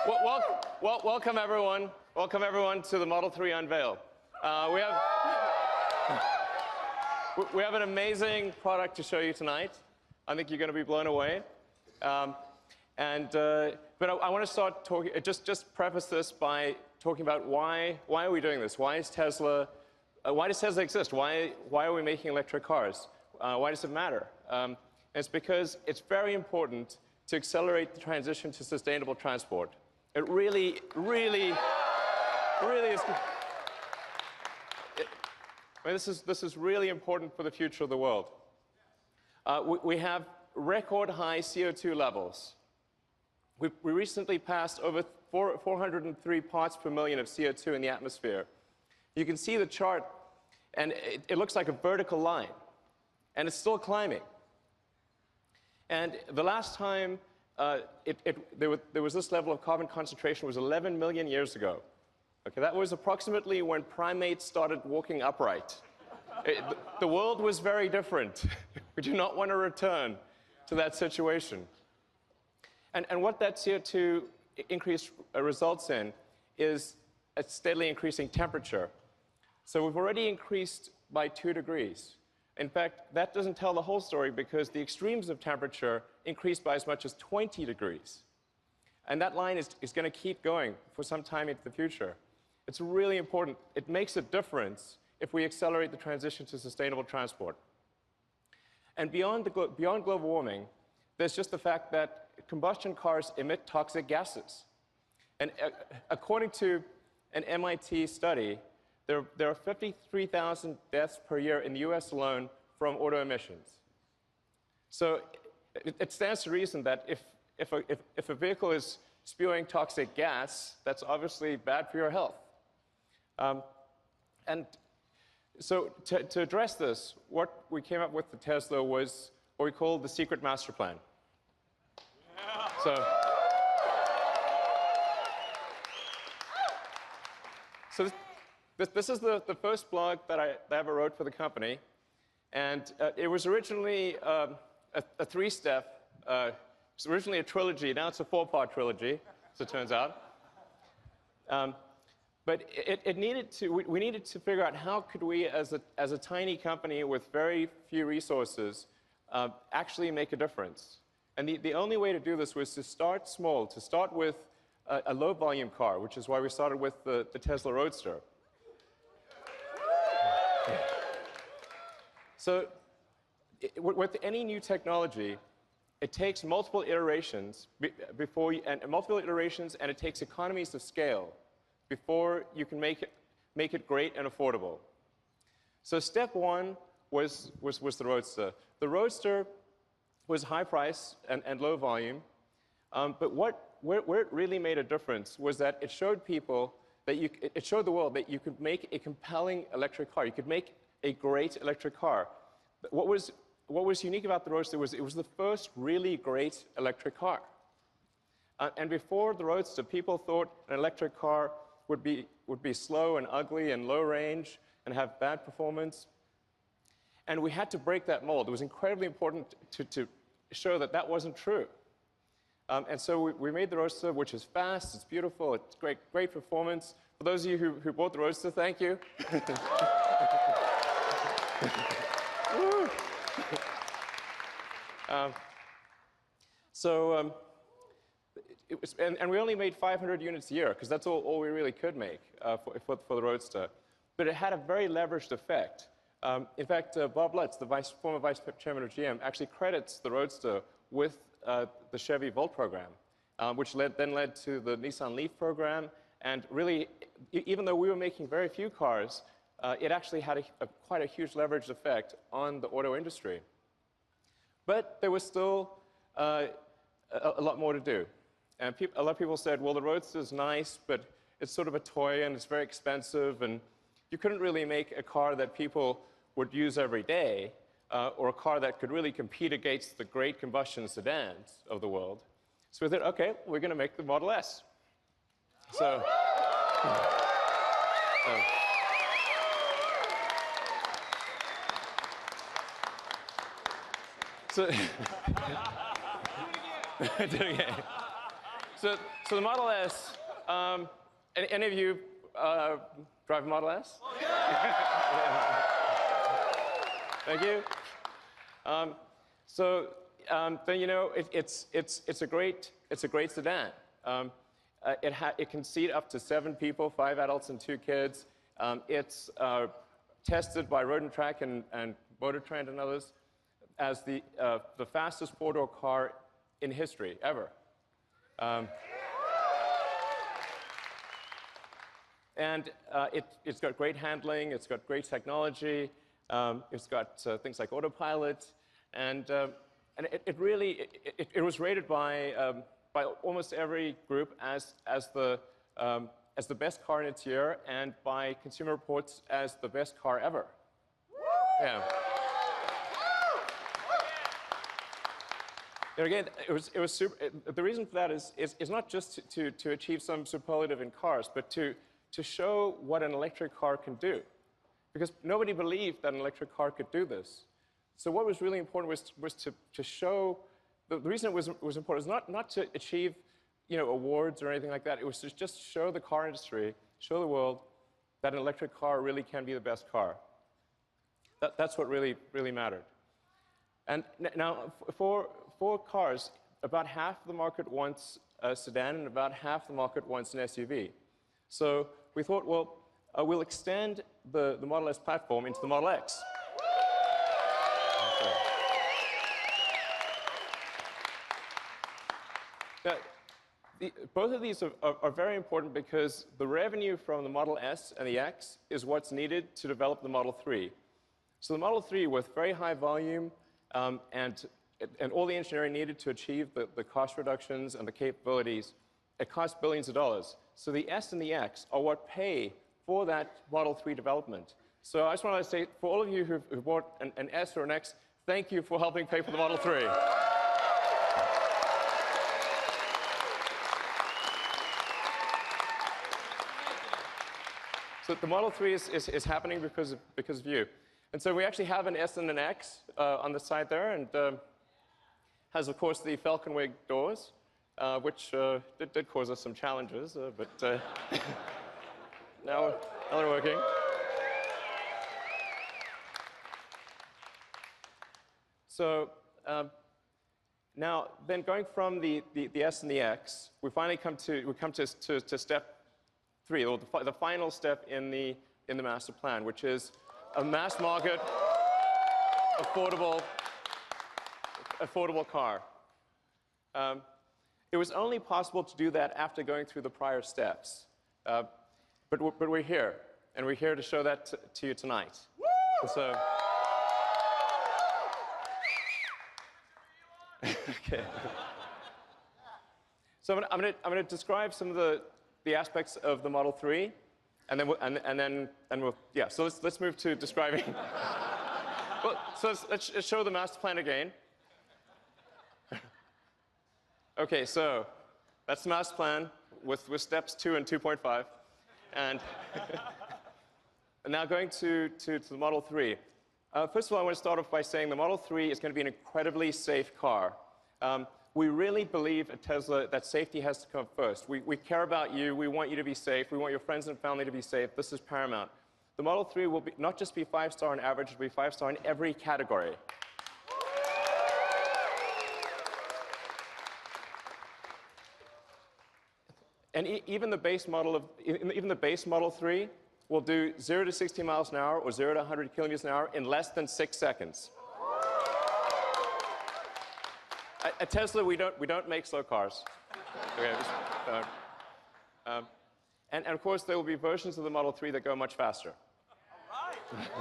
Welcome everyone. Welcome everyone to the Model 3 unveil. We have an amazing product to show you tonight. I think you're going to be blown away. But I want to start talking. Just preface this by talking about why are we doing this? Why does Tesla exist? Why are we making electric cars? Why does it matter? And it's because it's very important to accelerate the transition to sustainable transport. It really is. This is really important for the future of the world. We have record high CO2 levels. We recently passed over 403 parts per million of CO2 in the atmosphere. You can see the chart, and it looks like a vertical line, and it's still climbing. And the last time there was this level of carbon concentration was 11 million years ago. Okay, that was approximately when primates started walking upright. The world was very different. We do not want to return to that situation. And what that CO2 increase results in is a steadily increasing temperature. So we've already increased by 2 degrees. In fact, that doesn't tell the whole story because the extremes of temperature increased by as much as 20 degrees. And that line is going to keep going for some time into the future. It's really important. It makes a difference if we accelerate the transition to sustainable transport. And beyond global warming, there's just the fact that combustion cars emit toxic gases. And according to an MIT study, there are 53,000 deaths per year in the US alone from auto emissions. So it stands to reason that if a vehicle is spewing toxic gas, that's obviously bad for your health. And so to address this, what we came up with for Tesla was what we call the secret master plan. Yeah. So this is the first blog that I ever wrote for the company, and it was originally a 3-step. It was originally a trilogy. Now it's a 4-part trilogy, as it turns out. But we needed to figure out how could we, as a tiny company with very few resources, actually make a difference. And the only way to do this was to start small, to start with a low-volume car, which is why we started with the Tesla Roadster. So with any new technology, it takes multiple iterations and it takes economies of scale before you can make it great and affordable. So step 1 was the Roadster. The Roadster was high price and low volume, but where it really made a difference was that it showed people that it showed the world that you could make a compelling electric car. You could make a great electric car. What was unique about the Roadster was it was the first really great electric car. And before the Roadster, people thought an electric car would be slow and ugly and low range and have bad performance. And we had to break that mold. It was incredibly important to show that that wasn't true. And so we made the Roadster, which is fast, it's beautiful, it's great performance. For those of you who bought the Roadster, thank you. And we only made 500 units a year, because that's all we really could make for the Roadster. But it had a very leveraged effect. In fact, Bob Lutz, the former vice chairman of GM, actually credits the Roadster with the Chevy Volt program, which then led to the Nissan Leaf program. And really, even though we were making very few cars, it actually had quite a huge leveraged effect on the auto industry. But there was still a lot more to do. And a lot of people said, well, the Roadster is nice, but it's sort of a toy and it's very expensive, and you couldn't really make a car that people would use every day, or a car that could really compete against the great combustion sedans of the world. So we thought, okay, we're going to make the Model S. So So the Model S, any of you drive a Model S? Oh, yeah. Thank you. Then you know it's a great sedan. It can seat up to 7 people, 5 adults and 2 kids. It's tested by Road and Track and Motor Trend and others as the fastest 4-door car in history ever. It's got great handling. It's got great technology. It's got things like autopilot, and it was rated by almost every group as the best car in its year, and by Consumer Reports as the best car ever. Yeah. And again, the reason for that is not just to achieve some superlative in cars, but to show what an electric car can do. Because nobody believed that an electric car could do this. So what was really important was to show, the reason it was important was not to achieve awards or anything like that. It was to just show the car industry, show the world that an electric car really can be the best car. That's what really mattered. And now for cars, about half the market wants a sedan and about half the market wants an SUV. So we thought, well, we'll extend the Model S platform into the Model X. Okay. Now, both of these are very important because the revenue from the Model S and the X is what's needed to develop the Model 3. So the Model 3, with very high volume and all the engineering needed to achieve the cost reductions and the capabilities, it costs billions of dollars. So the S and the X are what pay for that Model 3 development. So I just want to say, for all of you who bought an S or an X, thank you for helping pay for the Model 3. So the Model 3 is happening because of you. And so we actually have an S and an X on the side there, and has, of course, the Falcon Wing doors, which did cause us some challenges, but now they're working. So now, then going from the S and the X, we finally come to step 3, or the final step in the master plan, which is a mass market, affordable car. It was only possible to do that after going through the prior steps. But we're here, and we're here to show that to you tonight. So, okay. So I'm going to describe some of the aspects of the Model 3, and then we'll yeah. So let's move to describing. Well, so let's show the master plan again. Okay, so that's the master plan with steps 2 and 2.5. And now going to the Model 3. First of all, I want to start off by saying the Model 3 is going to be an incredibly safe car. We really believe at Tesla that safety has to come first. We care about you. We want you to be safe. We want your friends and family to be safe. This is paramount. The Model 3 will not just be 5-star on average, it will be 5-star in every category. And even the base Model 3 will do 0 to 60 miles an hour or 0 to 100 kilometers an hour in less than 6 seconds. At Tesla, we don't make slow cars. Okay, and of course, there will be versions of the Model 3 that go much faster. All right.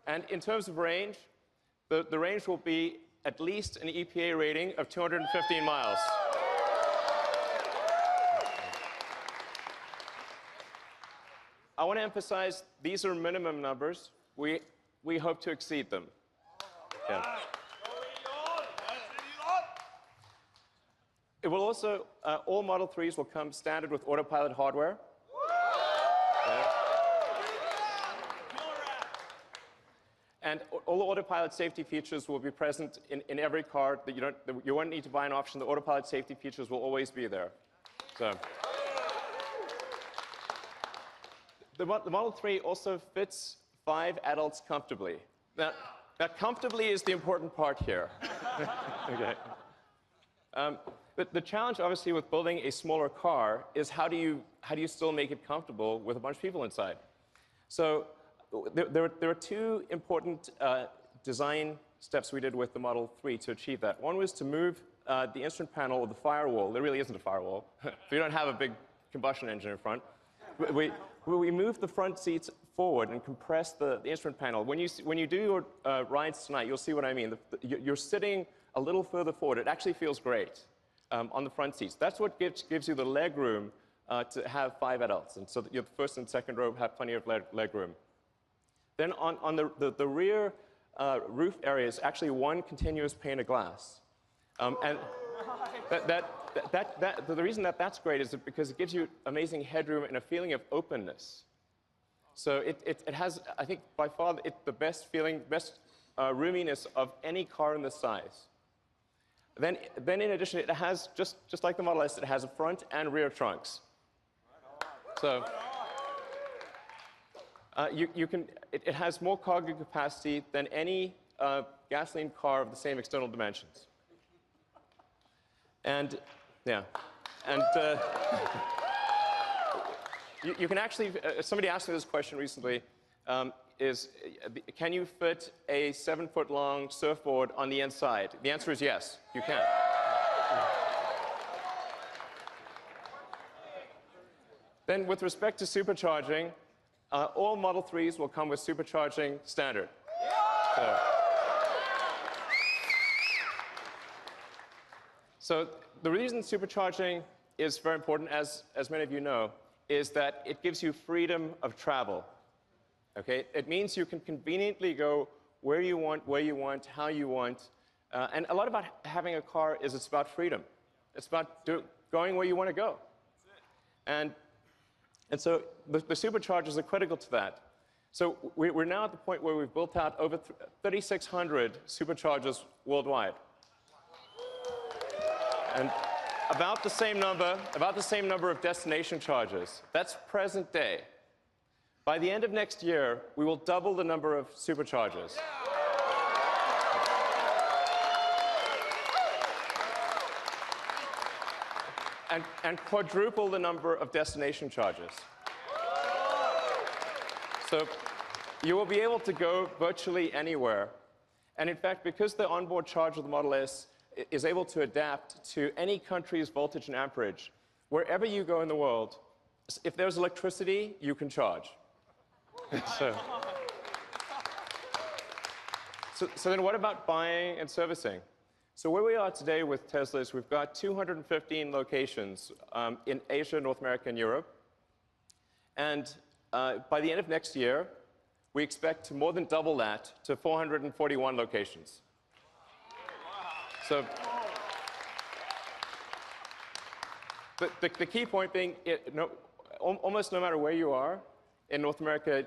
And in terms of range, the range will be at least an EPA rating of 215 miles. I want to emphasize these are minimum numbers. We hope to exceed them. Yeah. It will also, all Model 3s will come standard with autopilot hardware. Yeah. And all the autopilot safety features will be present in every car. That you won't need to buy an option. The autopilot safety features will always be there. So the Model 3 also fits 5 adults comfortably. Now comfortably is the important part here. Okay. But the challenge, obviously, with building a smaller car is how do you still make it comfortable with a bunch of people inside? So there are two important design steps we did with the Model 3 to achieve that. One was to move the instrument panel or the firewall. There really isn't a firewall. We don't have a big combustion engine in front. We moved the front seats forward and compressed the instrument panel. When you do your rides tonight, you'll see what I mean. You're sitting a little further forward. It actually feels great on the front seats. That's what gives you the leg room to have 5 adults. And so that your first and second row have plenty of leg room. Then on the rear roof area is actually one continuous pane of glass. And the reason that that's great is because it gives you amazing headroom and a feeling of openness. So it has, I think, by far the best roominess of any car in this size. Then in addition, it has, just like the Model S, it has a front and rear trunks. So it has more cargo capacity than any gasoline car of the same external dimensions. And yeah, and you can actually, somebody asked me this question recently, can you fit a 7-foot-long surfboard on the inside? The answer is yes, you can. Then with respect to supercharging, all Model 3s will come with supercharging standard. So the reason supercharging is very important, as many of you know, is that it gives you freedom of travel. Okay? It means you can conveniently go where you want, how you want. And a lot about having a car is it's about freedom. It's about going where you want to go. And so the superchargers are critical to that. So we're now at the point where we've built out over 3,600 superchargers worldwide. And about the same number of destination chargers. That's present day. By the end of next year, we will double the number of superchargers. And quadruple the number of destination chargers. So you will be able to go virtually anywhere. And in fact, because the onboard charger of the Model S is able to adapt to any country's voltage and amperage, wherever you go in the world, if there's electricity, you can charge. So then what about buying and servicing? So where we are today with Tesla is we've got 215 locations in Asia, North America, and Europe. And by the end of next year, we expect to more than double that to 441 locations. So the key point being, almost no matter where you are in North America,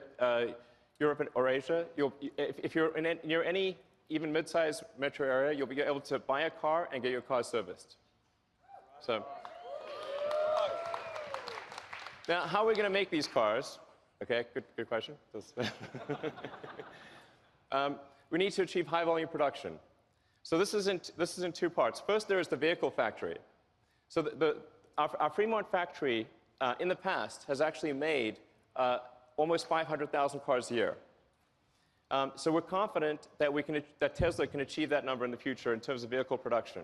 Europe, or Asia, if you're near any even mid-sized metro area, you'll be able to buy a car and get your car serviced. So now, how are we going to make these cars? Okay, good question. We need to achieve high-volume production. So this is in 2 parts. First, there is the vehicle factory. So our Fremont factory in the past has actually made almost 500,000 cars a year. So we're confident that Tesla can achieve that number in the future in terms of vehicle production.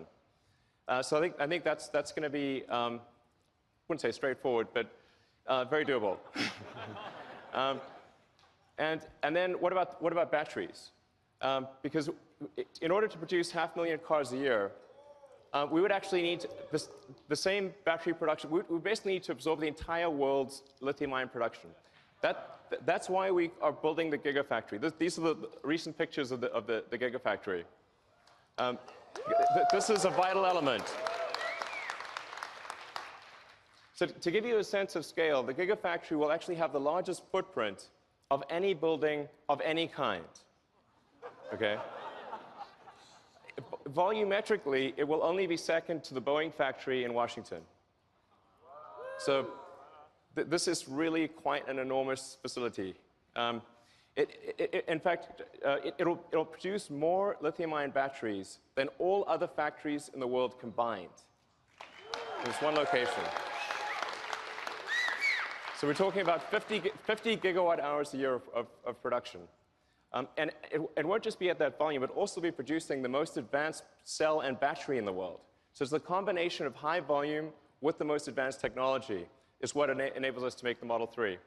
So I think that's going to be, I wouldn't say straightforward, but very doable. And then what about batteries? Because in order to produce 500,000 cars a year, we would actually need the same battery production. We basically need to absorb the entire world's lithium-ion production. That's why we are building the Gigafactory. These are the recent pictures of the Gigafactory. This is a vital element. So to give you a sense of scale, the Gigafactory will actually have the largest footprint of any building of any kind. okay? Volumetrically, it will only be second to the Boeing factory in Washington. So this is really quite an enormous facility. In fact, it'll produce more lithium-ion batteries than all other factories in the world combined. In this one location. So we're talking about 50 gigawatt hours a year of production. And it won't just be at that volume, but also be producing the most advanced cell and battery in the world. So it's the combination of high volume with the most advanced technology is what enables us to make the Model 3.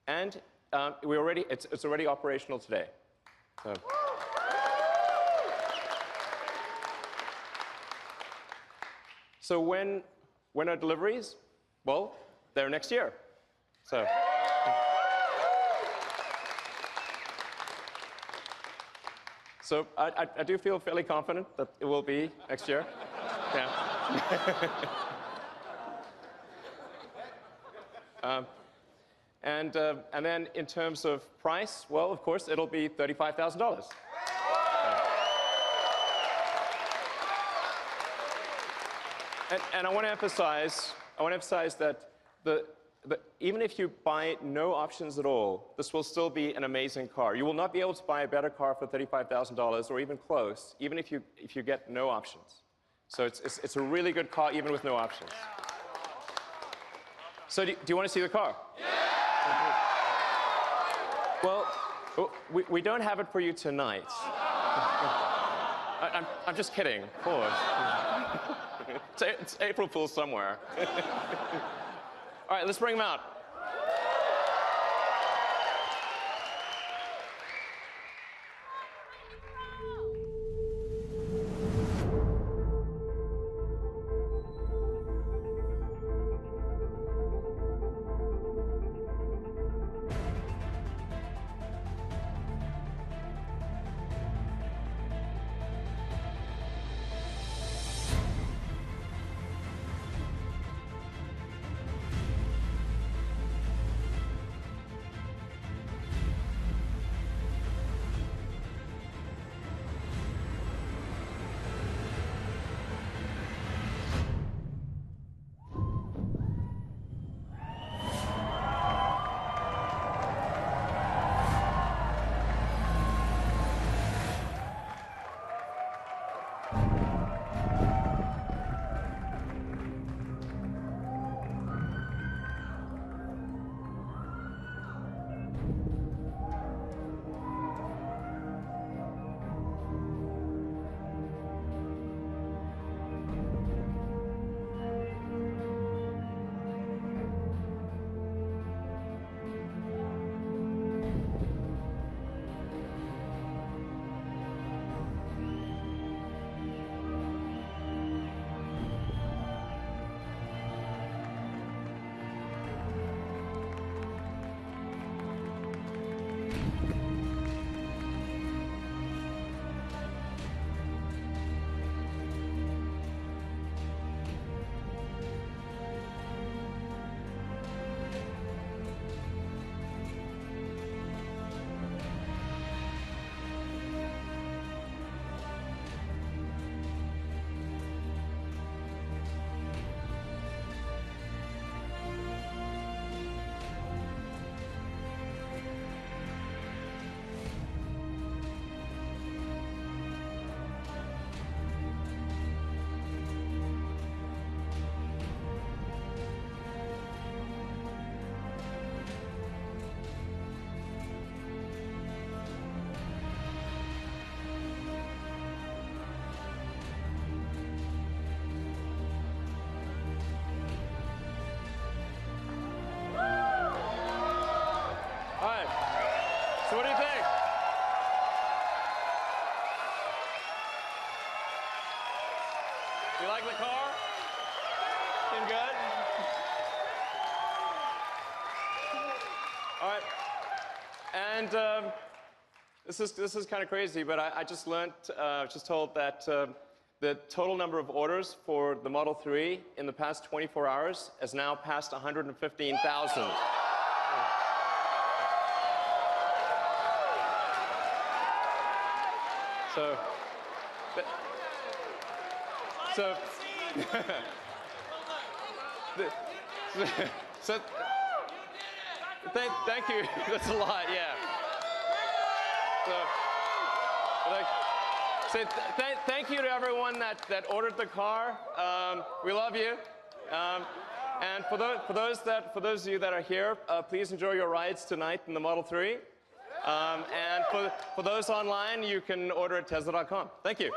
And it's already operational today. So when are deliveries? Well, they're next year. So I do feel fairly confident that it will be next year. Yeah. And then in terms of price, well, of course, it'll be $35,000. And I want to emphasize that even if you buy no options at all, this will still be an amazing car. You will not be able to buy a better car for $35,000 or even close, even if you get no options. So it's a really good car, even with no options. So do you want to see the car? Yeah! Well, we don't have it for you tonight. I'm just kidding, of course. It's April Fool's somewhere. All right, let's bring them out. So what do you think? You like the car? Seem good? All right. And this is kind of crazy, but I just learned, just told that the total number of orders for the Model 3 in the past 24 hours has now passed 115,000. So, so, so thank you. That's a lot, yeah. So thank you to everyone that ordered the car. We love you. And for those of you that are here, please enjoy your rides tonight in the Model 3. And for those online, you can order at Tesla.com. Thank you.